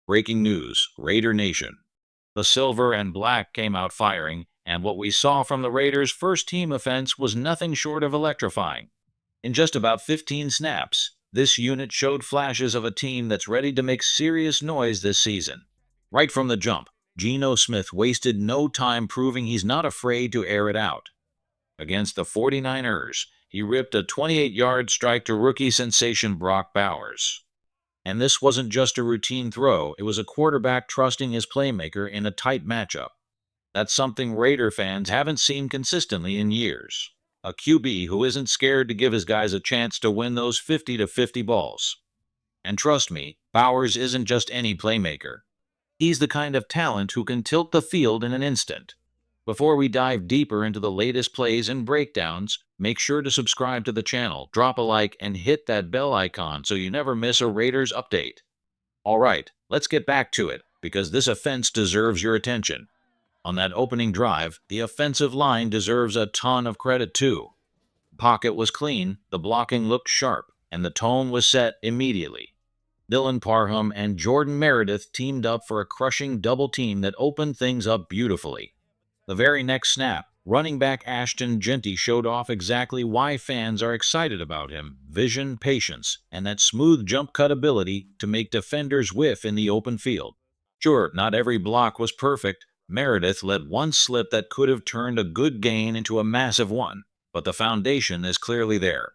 Breaking news, Raider Nation. The silver and black came out firing, and what we saw from the Raiders' first team offense was nothing short of electrifying. In just about 15 snaps, this unit showed flashes of a team that's ready to make serious noise this season. Right from the jump, Geno Smith wasted no time proving he's not afraid to air it out. Against the 49ers, he ripped a 28-yard strike to rookie sensation Brock Bowers. And this wasn't just a routine throw, it was a quarterback trusting his playmaker in a tight matchup. That's something Raider fans haven't seen consistently in years. A QB who isn't scared to give his guys a chance to win those 50-50 balls. And trust me, Bowers isn't just any playmaker. He's the kind of talent who can tilt the field in an instant. Before we dive deeper into the latest plays and breakdowns, make sure to subscribe to the channel, drop a like, and hit that bell icon so you never miss a Raiders update. Alright, let's get back to it, because this offense deserves your attention. On that opening drive, the offensive line deserves a ton of credit too. The pocket was clean, the blocking looked sharp, and the tone was set immediately. Dylan Parham and Jordan Meredith teamed up for a crushing double team that opened things up beautifully. The very next snap, running back Ashton Jeanty showed off exactly why fans are excited about him: vision, patience, and that smooth jump cut ability to make defenders whiff in the open field. Sure, not every block was perfect. Meredith let one slip that could have turned a good gain into a massive one, but the foundation is clearly there.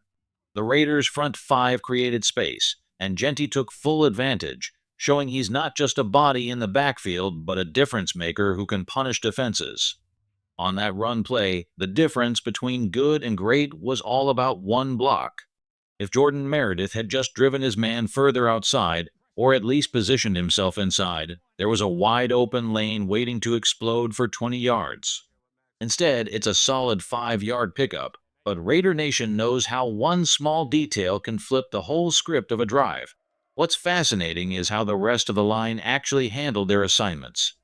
The Raiders' front five created space, and Jeanty took full advantage, showing he's not just a body in the backfield, but a difference maker who can punish defenses. On that run play, the difference between good and great was all about one block. If Jordan Meredith had just driven his man further outside, or at least positioned himself inside, there was a wide-open lane waiting to explode for 20 yards. Instead, it's a solid 5-yard pickup, but Raider Nation knows how one small detail can flip the whole script of a drive. What's fascinating is how the rest of the line actually handled their assignments.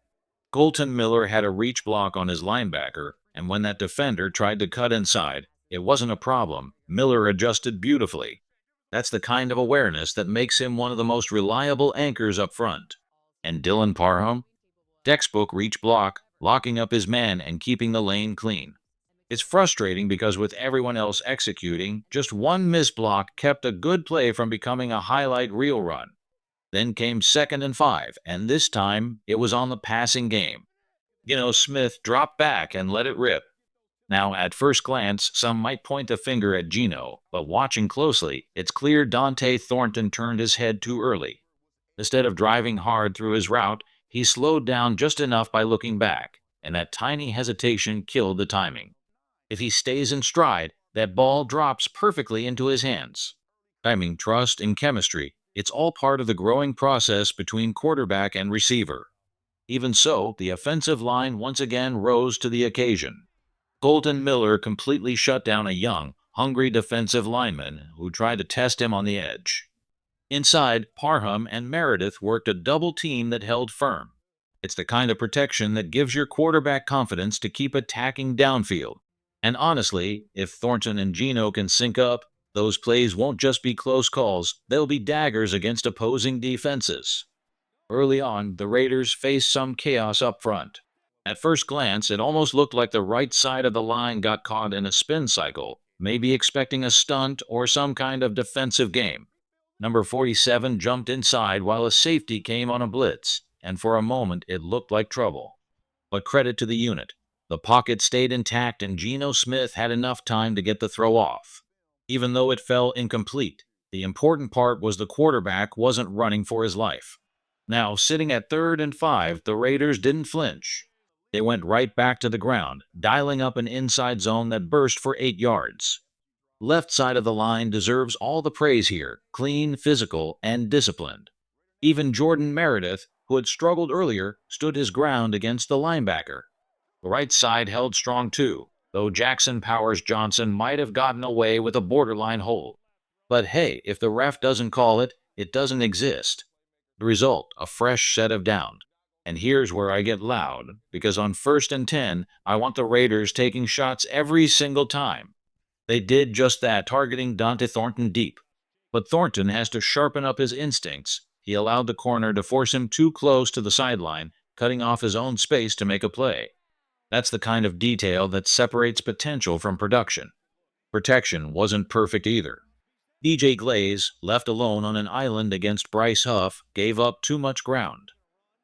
Kolton Miller had a reach block on his linebacker, and when that defender tried to cut inside, it wasn't a problem. Miller adjusted beautifully. That's the kind of awareness that makes him one of the most reliable anchors up front. And Dylan Parham? Textbook reach block, locking up his man and keeping the lane clean. It's frustrating because with everyone else executing, just one missed block kept a good play from becoming a highlight reel run. Then came 2nd and 5, and this time it was on the passing game. Smith dropped back and let it rip. Now, at first glance, some might point a finger at Geno, but watching closely, it's clear Dante Thornton turned his head too early. Instead of driving hard through his route, he slowed down just enough by looking back, and that tiny hesitation killed the timing. If he stays in stride, that ball drops perfectly into his hands. Timing, trust, and chemistry, it's all part of the growing process between quarterback and receiver. Even so, the offensive line once again rose to the occasion. Kolton Miller completely shut down a young, hungry defensive lineman who tried to test him on the edge. Inside, Parham and Meredith worked a double team that held firm. It's the kind of protection that gives your quarterback confidence to keep attacking downfield. And honestly, if Thornton and Geno can sync up, those plays won't just be close calls, they'll be daggers against opposing defenses. Early on, the Raiders faced some chaos up front. At first glance, it almost looked like the right side of the line got caught in a spin cycle, maybe expecting a stunt or some kind of defensive game. Number 47 jumped inside while a safety came on a blitz, and for a moment it looked like trouble. But credit to the unit. The pocket stayed intact and Geno Smith had enough time to get the throw off. Even though it fell incomplete, the important part was the quarterback wasn't running for his life. Now, sitting at 3rd and 5, the Raiders didn't flinch. They went right back to the ground, dialing up an inside zone that burst for 8 yards. Left side of the line deserves all the praise here: clean, physical, and disciplined. Even Jordan Meredith, who had struggled earlier, stood his ground against the linebacker. The right side held strong too, though Jackson Powers Johnson might have gotten away with a borderline hold. But hey, if the ref doesn't call it, it doesn't exist. The result, a fresh set of downs. And here's where I get loud, because on 1st and 10, I want the Raiders taking shots every single time. They did just that, targeting Dante Thornton deep. But Thornton has to sharpen up his instincts. he allowed the corner to force him too close to the sideline, cutting off his own space to make a play. That's the kind of detail that separates potential from production. Protection wasn't perfect either. DJ Glaze, left alone on an island against Bryce Huff, gave up too much ground.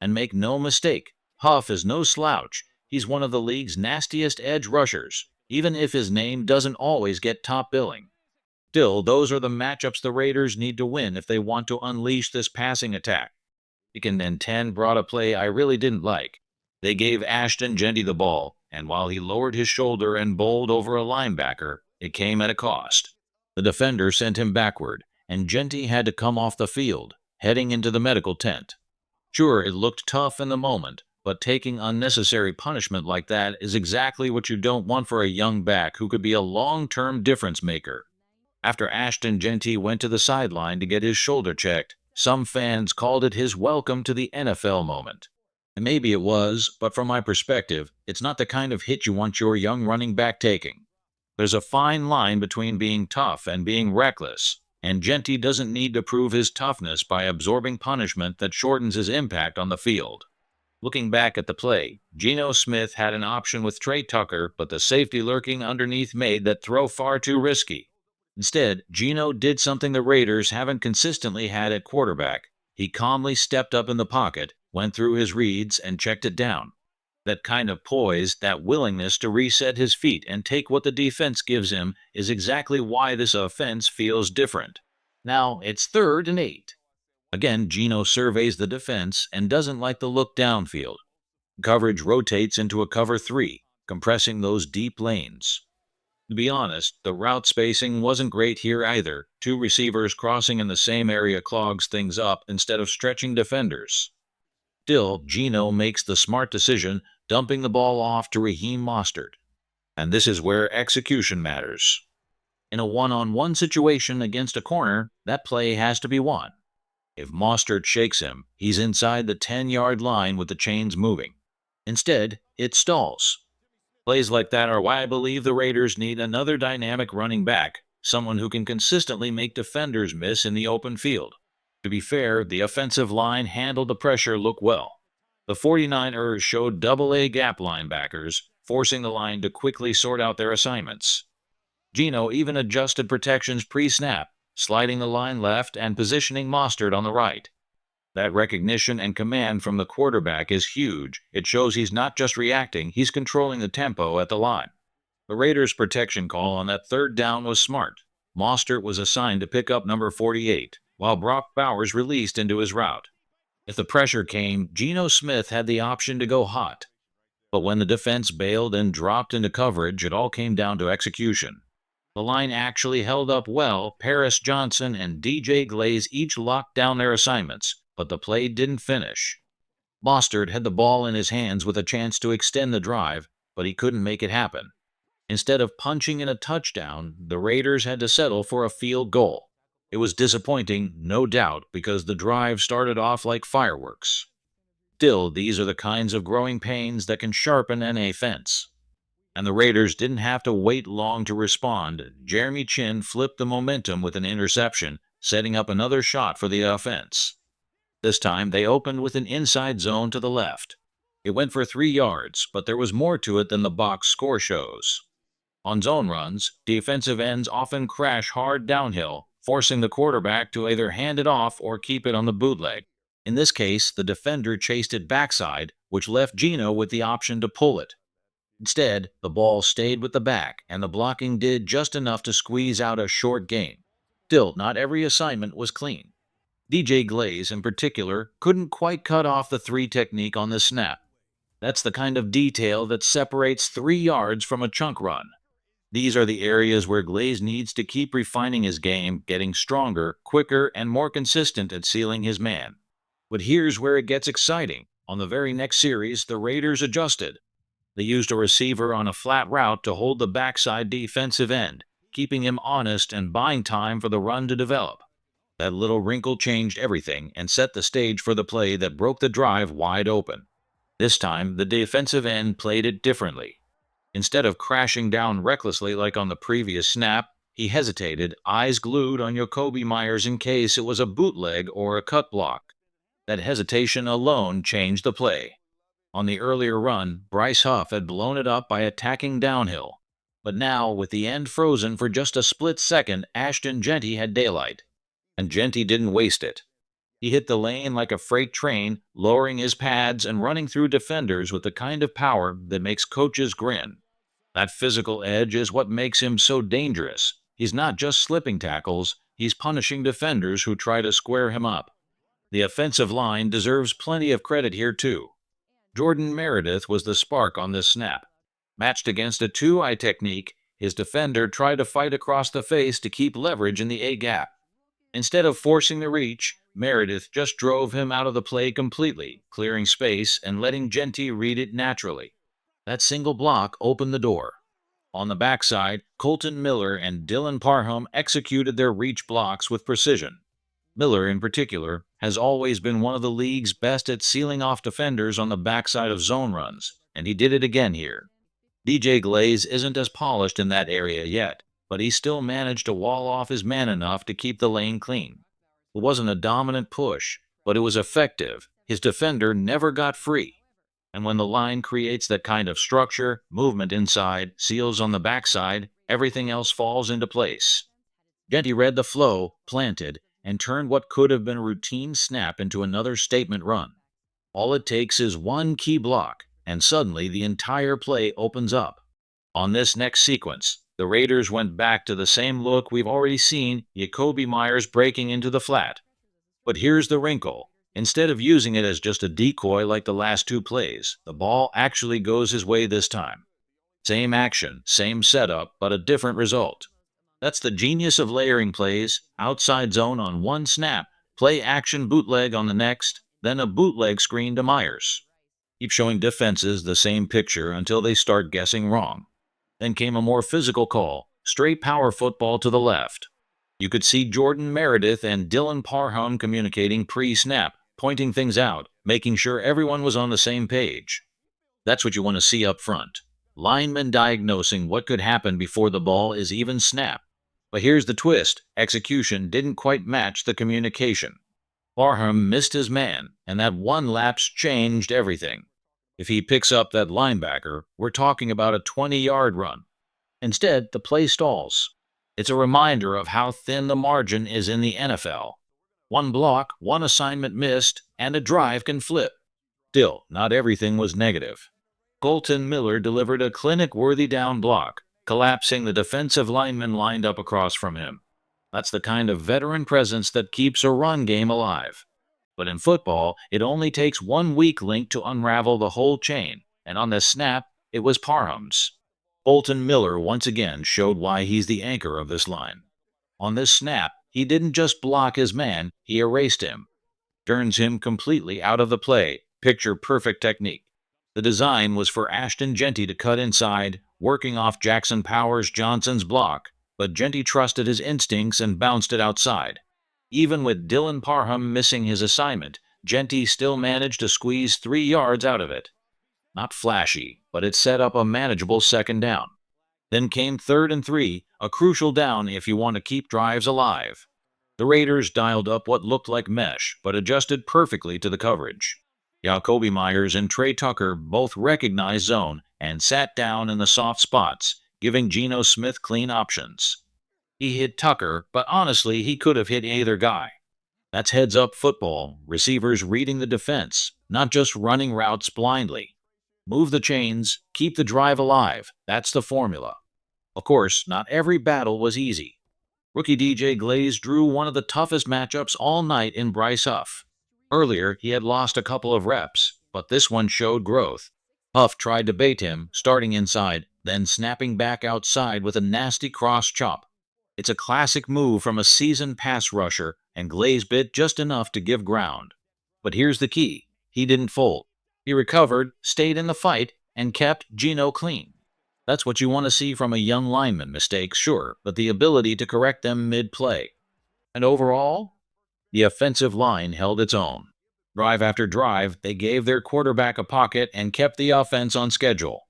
And make no mistake, Huff is no slouch. He's one of the league's nastiest edge rushers, even if his name doesn't always get top billing. Still, those are the matchups the Raiders need to win if they want to unleash this passing attack. Deacon and 10 brought a play I really didn't like. They gave Ashton Jeanty the ball, and while he lowered his shoulder and bowled over a linebacker, it came at a cost. The defender sent him backward, and Jeanty had to come off the field, heading into the medical tent. Sure, it looked tough in the moment, but taking unnecessary punishment like that is exactly what you don't want for a young back who could be a long-term difference maker. After Ashton Jeanty went to the sideline to get his shoulder checked, some fans called it his welcome to the NFL moment. And maybe it was, but from my perspective, it's not the kind of hit you want your young running back taking. There's a fine line between being tough and being reckless, and Jeanty doesn't need to prove his toughness by absorbing punishment that shortens his impact on the field. Looking back at the play, Geno Smith had an option with Trey Tucker, but the safety lurking underneath made that throw far too risky. Instead, Geno did something the Raiders haven't consistently had at quarterback. He calmly stepped up in the pocket, went through his reads, and checked it down. That kind of poise, that willingness to reset his feet and take what the defense gives him, is exactly why this offense feels different. Now, it's 3rd and 8. Again, Geno surveys the defense and doesn't like the look downfield. Coverage rotates into a cover 3, compressing those deep lanes. To be honest, the route spacing wasn't great here either. 2 receivers crossing in the same area clogs things up instead of stretching defenders. Still, Geno makes the smart decision, dumping the ball off to Raheem Mostert. And this is where execution matters. In a one-on-one situation against a corner, that play has to be won. If Mostert shakes him, he's inside the 10-yard line with the chains moving. Instead, it stalls. Plays like that are why I believe the Raiders need another dynamic running back, someone who can consistently make defenders miss in the open field. To be fair, the offensive line handled the pressure look well. The 49ers showed double-A gap linebackers, forcing the line to quickly sort out their assignments. Geno even adjusted protections pre-snap, sliding the line left and positioning Mostert on the right. That recognition and command from the quarterback is huge. It shows he's not just reacting, he's controlling the tempo at the line. The Raiders' protection call on that 3rd down was smart. Mostert was assigned to pick up number 48, while Brock Bowers released into his route. If the pressure came, Geno Smith had the option to go hot. But when the defense bailed and dropped into coverage, it all came down to execution. The line actually held up well. Paris Johnson and DJ Glaze each locked down their assignments, but the play didn't finish. Mostert had the ball in his hands with a chance to extend the drive, but he couldn't make it happen. Instead of punching in a touchdown, the Raiders had to settle for a field goal. It was disappointing, no doubt, because the drive started off like fireworks. Still, these are the kinds of growing pains that can sharpen an offense. And the Raiders didn't have to wait long to respond. Jeremy Chinn flipped the momentum with an interception, setting up another shot for the offense. This time, they opened with an inside zone to the left. It went for 3 yards, but there was more to it than the box score shows. On zone runs, defensive ends often crash hard downhill, forcing the quarterback to either hand it off or keep it on the bootleg. In this case, the defender chased it backside, which left Geno with the option to pull it. Instead, the ball stayed with the back, and the blocking did just enough to squeeze out a short gain. Still, not every assignment was clean. DJ Glaze, in particular, couldn't quite cut off the 3 technique on the snap. That's the kind of detail that separates 3 yards from a chunk run. These are the areas where Glaze needs to keep refining his game, getting stronger, quicker, and more consistent at sealing his man. But here's where it gets exciting. On the very next series, the Raiders adjusted. They used a receiver on a flat route to hold the backside defensive end, keeping him honest and buying time for the run to develop. That little wrinkle changed everything and set the stage for the play that broke the drive wide open. This time, the defensive end played it differently. Instead of crashing down recklessly like on the previous snap, he hesitated, eyes glued on Jakobi Meyers in case it was a bootleg or a cut block. That hesitation alone changed the play. On the earlier run, Bryce Huff had blown it up by attacking downhill. But now, with the end frozen for just a split second, Ashton Jeanty had daylight. And Jeanty didn't waste it. He hit the lane like a freight train, lowering his pads and running through defenders with the kind of power that makes coaches grin. That physical edge is what makes him so dangerous. He's not just slipping tackles, he's punishing defenders who try to square him up. The offensive line deserves plenty of credit here too. Jordan Meredith was the spark on this snap. Matched against a 2-eye technique, his defender tried to fight across the face to keep leverage in the A-gap. Instead of forcing the reach, Meredith just drove him out of the play completely, clearing space and letting Jeanty read it naturally. That single block opened the door. On the backside, Colton Miller and Dylan Parham executed their reach blocks with precision. Miller, in particular, has always been one of the league's best at sealing off defenders on the backside of zone runs, and he did it again here. DJ Glaze isn't as polished in that area yet, but he still managed to wall off his man enough to keep the lane clean. It wasn't a dominant push, but it was effective. His defender never got free. And when the line creates that kind of structure, movement inside, seals on the backside, everything else falls into place. Jeanty read the flow, planted, and turned what could have been a routine snap into another statement run. All it takes is one key block, and suddenly the entire play opens up. On this next sequence, the Raiders went back to the same look we've already seen, Jakobi Meyers breaking into the flat. But here's the wrinkle. Instead of using it as just a decoy like the last two plays, the ball actually goes his way this time. Same action, same setup, but a different result. That's the genius of layering plays: outside zone on one snap, play action bootleg on the next, then a bootleg screen to Meyers. Keep showing defenses the same picture until they start guessing wrong. Then came a more physical call, straight power football to the left. You could see Jordan Meredith and Dylan Parham communicating pre-snap, pointing things out, making sure everyone was on the same page. That's what you want to see up front. Linemen diagnosing what could happen before the ball is even snapped. But here's the twist: execution didn't quite match the communication. Parham missed his man, and that one lapse changed everything. If he picks up that linebacker, we're talking about a 20-yard run. Instead, the play stalls. It's a reminder of how thin the margin is in the NFL. One block, one assignment missed, and a drive can flip. Still, not everything was negative. Colton Miller delivered a clinic-worthy down block, collapsing the defensive lineman lined up across from him. That's the kind of veteran presence that keeps a run game alive. But in football, it only takes one weak link to unravel the whole chain, and on this snap, it was Parham's. Colton Miller once again showed why he's the anchor of this line. On this snap, he didn't just block his man, he erased him. Turns him completely out of the play. Picture perfect technique. The design was for Ashton Jeanty to cut inside, working off Jackson Powers Johnson's block, but Jeanty trusted his instincts and bounced it outside. Even with Dylan Parham missing his assignment, Jeanty still managed to squeeze 3 yards out of it. Not flashy, but it set up a manageable second down. Then came 3rd and 3, a crucial down if you want to keep drives alive. The Raiders dialed up what looked like mesh, but adjusted perfectly to the coverage. Jakobi Meyers and Trey Tucker both recognized zone and sat down in the soft spots, giving Geno Smith clean options. He hit Tucker, but honestly, he could have hit either guy. That's heads-up football, receivers reading the defense, not just running routes blindly. Move the chains, keep the drive alive. That's the formula. Of course, not every battle was easy. Rookie DJ Glaze drew one of the toughest matchups all night in Bryce Huff. Earlier, he had lost a couple of reps, but this one showed growth. Huff tried to bait him, starting inside, then snapping back outside with a nasty cross chop. It's a classic move from a seasoned pass rusher, and Glaze bit just enough to give ground. But here's the key: he didn't fold. He recovered, stayed in the fight, and kept Geno clean. That's what you want to see from a young lineman: mistakes, sure, but the ability to correct them mid-play. And overall, the offensive line held its own. Drive after drive, they gave their quarterback a pocket and kept the offense on schedule.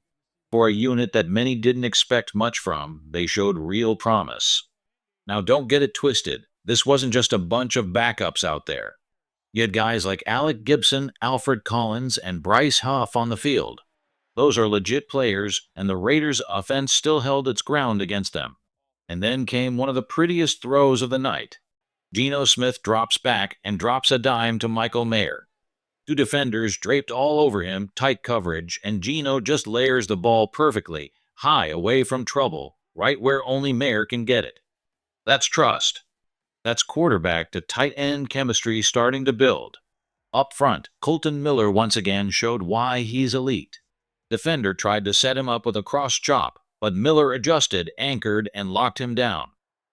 For a unit that many didn't expect much from, they showed real promise. Now don't get it twisted. This wasn't just a bunch of backups out there. You had guys like Alec Gibson, Alfred Collins, and Bryce Huff on the field. Those are legit players, and the Raiders' offense still held its ground against them. And then came one of the prettiest throws of the night. Geno Smith drops back and drops a dime to Michael Mayer. Two defenders draped all over him, tight coverage, and Geno just layers the ball perfectly, high away from trouble, right where only Mayer can get it. That's trust. That's quarterback to tight end chemistry starting to build. Up front, Colton Miller once again showed why he's elite. Defender tried to set him up with a cross chop, but Miller adjusted, anchored, and locked him down.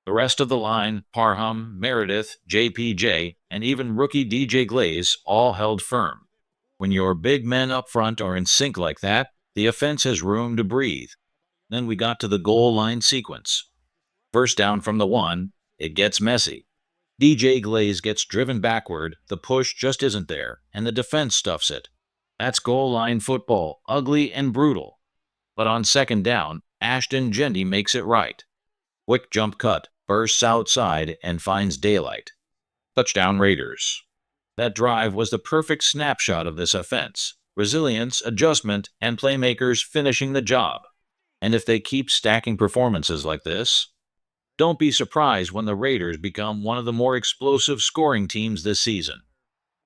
The rest of the line, Parham, Meredith, JPJ, and even rookie DJ Glaze, all held firm. When your big men up front are in sync like that, the offense has room to breathe. Then we got to the goal line sequence. First down from the 1, it gets messy. DJ Glaze gets driven backward, the push just isn't there, and the defense stuffs it. That's goal line football, ugly and brutal. But on second down, Ashton Jeanty makes it right. Quick jump cut, bursts outside, and finds daylight. Touchdown Raiders. That drive was the perfect snapshot of this offense. Resilience, adjustment, and playmakers finishing the job. And if they keep stacking performances like this, don't be surprised when the Raiders become one of the more explosive scoring teams this season.